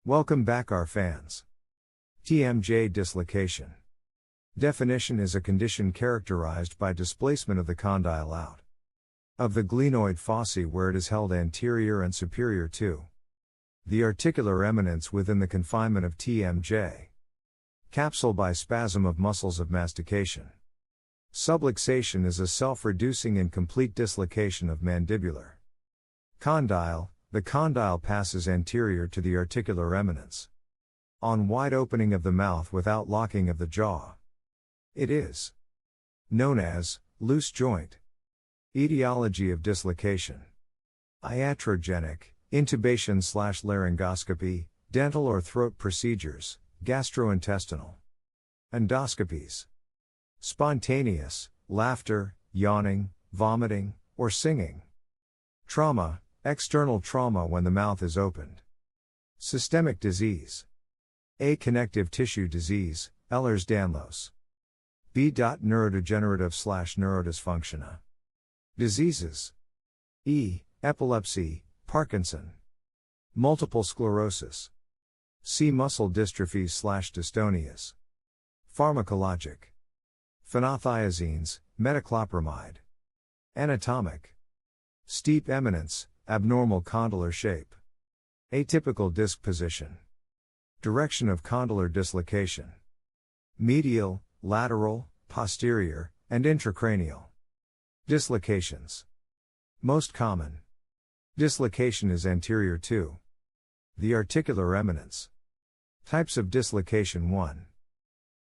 Welcome back our fans. TMJ dislocation. Definition is a condition characterized by displacement of the condyle out of the glenoid fossa where it is held anterior and superior to the articular eminence within the confinement of TMJ. Capsule by spasm of muscles of mastication. Subluxation is a self-reducing and complete dislocation of mandibular condyle. The condyle passes anterior to the articular eminence on wide opening of the mouth without locking of the jaw. It is known as loose joint. Etiology of dislocation: iatrogenic, intubation/laryngoscopy, dental or throat procedures, gastrointestinal endoscopies. Spontaneous, laughter, yawning, vomiting, or singing. Trauma, external trauma when the mouth is opened. Systemic disease: A. Connective tissue disease, Ehlers-Danlos. B. Neurodegenerative/neurodysfunctiona. Diseases: E. Epilepsy, Parkinson. Multiple sclerosis. C. Muscle dystrophies/dystonias. Pharmacologic: phenothiazines, metoclopramide. Anatomic: steep eminence, abnormal condylar shape. Atypical disc position. Direction of condylar dislocation: medial, lateral, posterior, and intracranial. Dislocations. Most common dislocation is anterior to the articular eminence. Types of dislocation: 1.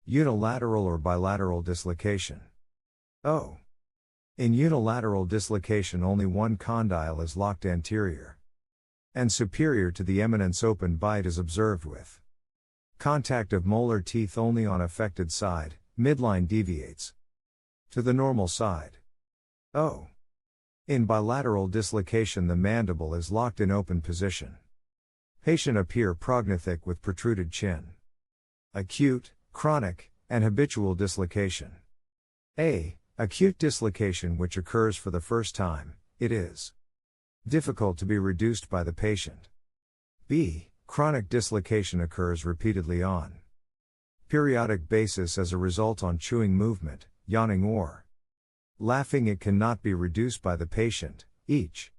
Unilateral or bilateral dislocation. O. In unilateral dislocation only one condyle is locked anterior and superior to the eminence. Open bite is observed with contact of molar teeth only on affected side, midline deviates to the normal side. O. In bilateral dislocation the mandible is locked in open position. Patient appear prognathic with protruded chin. Acute, chronic, and habitual dislocation. A. Acute dislocation which occurs for the first time, it is difficult to be reduced by the patient. B. Chronic dislocation occurs repeatedly on periodic basis as a result on chewing movement, yawning or laughing. It cannot be reduced by the patient. Each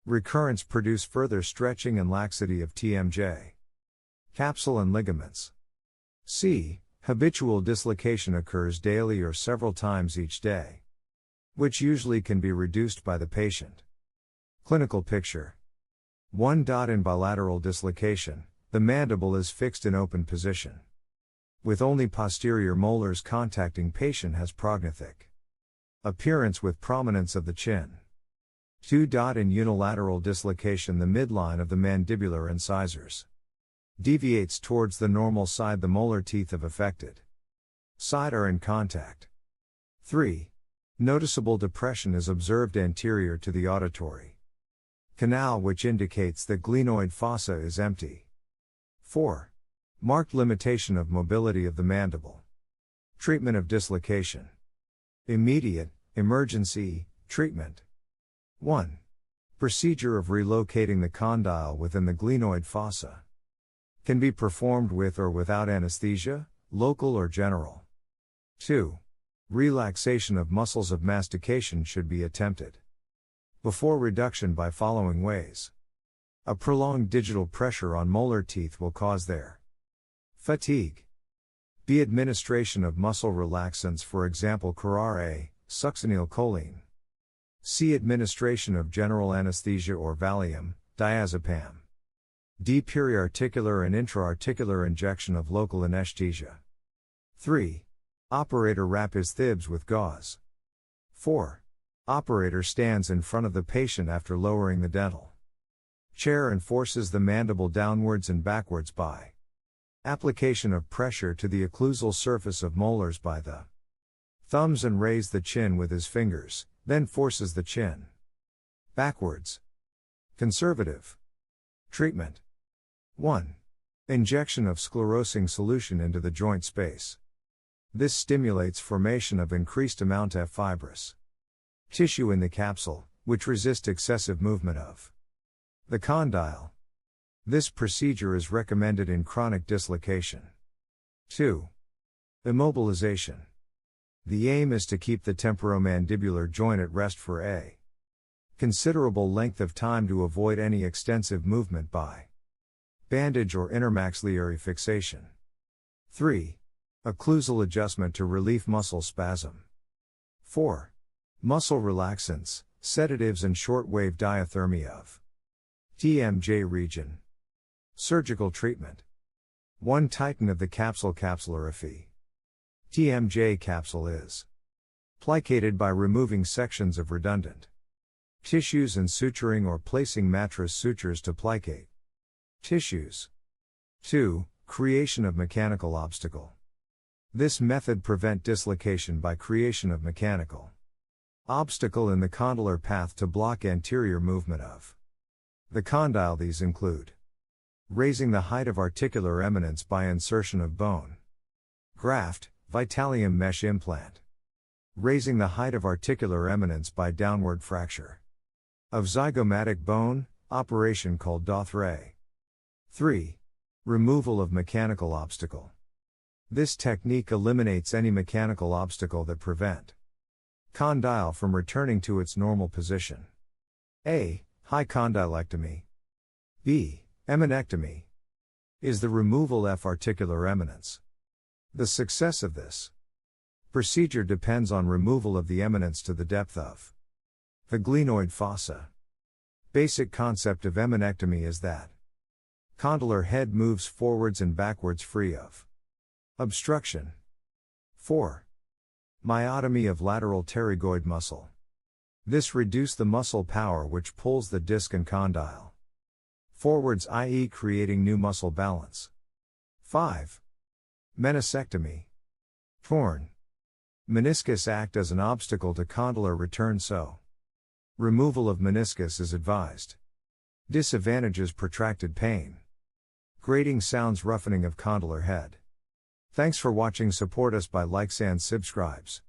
recurrence produce further stretching and laxity of TMJ capsule and ligaments. C. Habitual dislocation occurs daily or several times each day, which usually can be reduced by the patient. Clinical picture: 1. In bilateral dislocation, the mandible is fixed in open position, with only posterior molars contacting. Patient has prognathic appearance with prominence of the chin. 2. In unilateral dislocation the midline of the mandibular incisors deviates towards the normal side. The molar teeth of affected side are in contact. 3. Noticeable depression is observed anterior to the auditory canal which indicates that glenoid fossa is empty. 4. Marked limitation of mobility of the mandible. Treatment of dislocation: immediate, emergency, treatment. 1. Procedure of relocating the condyle within the glenoid fossa. Can be performed with or without anesthesia, local or general. 2. Relaxation of muscles of mastication should be attempted before reduction by following ways. A prolonged digital pressure on molar teeth will cause their fatigue. B. Administration of muscle relaxants, for example curare, succinylcholine. C. Administration of general anesthesia or Valium, diazepam. D. Periarticular and intra-articular injection of local anesthesia. 3. Operator wrap his thibs with gauze. 4. Operator stands in front of the patient after lowering the dental chair and forces the mandible downwards and backwards by application of pressure to the occlusal surface of molars by the thumbs and raise the chin with his fingers, then forces the chin backwards. Conservative treatment: 1. Injection of sclerosing solution into the joint space. This stimulates formation of increased amount of fibrous tissue in the capsule, which resist excessive movement of the condyle. This procedure is recommended in chronic dislocation. 2. Immobilization. The aim is to keep the temporomandibular joint at rest for a considerable length of time to avoid any extensive movement by bandage or intermaxillary fixation. 3. Occlusal adjustment to relieve muscle spasm. 4. Muscle relaxants, sedatives and short-wave diathermy of TMJ region. Surgical treatment. 1. Tighten of the capsular Fe. TMJ capsule is plicated by removing sections of redundant tissues and suturing or placing mattress sutures to plicate tissues. 2. Creation of mechanical obstacle. This method prevent dislocation by creation of mechanical obstacle in the condylar path to block anterior movement of the condyle. These include raising the height of articular eminence by insertion of bone graft, Vitalium mesh implant. Raising the height of articular eminence by downward fracture of zygomatic bone, operation called Dothray. 3. Removal of mechanical obstacle. This technique eliminates any mechanical obstacle that prevent condyle from returning to its normal position. A. High condylectomy. B. Eminectomy. Is the removal of articular eminence. The success of this procedure depends on removal of the eminence to the depth of the glenoid fossa. Basic concept of eminectomy is that condylar head moves forwards and backwards free of obstruction. 4. Myotomy of lateral pterygoid muscle. This reduces the muscle power which pulls the disc and condyle forwards, i.e. creating new muscle balance. 5. Meniscectomy. Torn meniscus act as an obstacle to condylar return, so removal of meniscus is advised. Disadvantages: protracted pain, grating sounds, roughening of condylar head. Thanks for watching. Support us by likes and subscribes.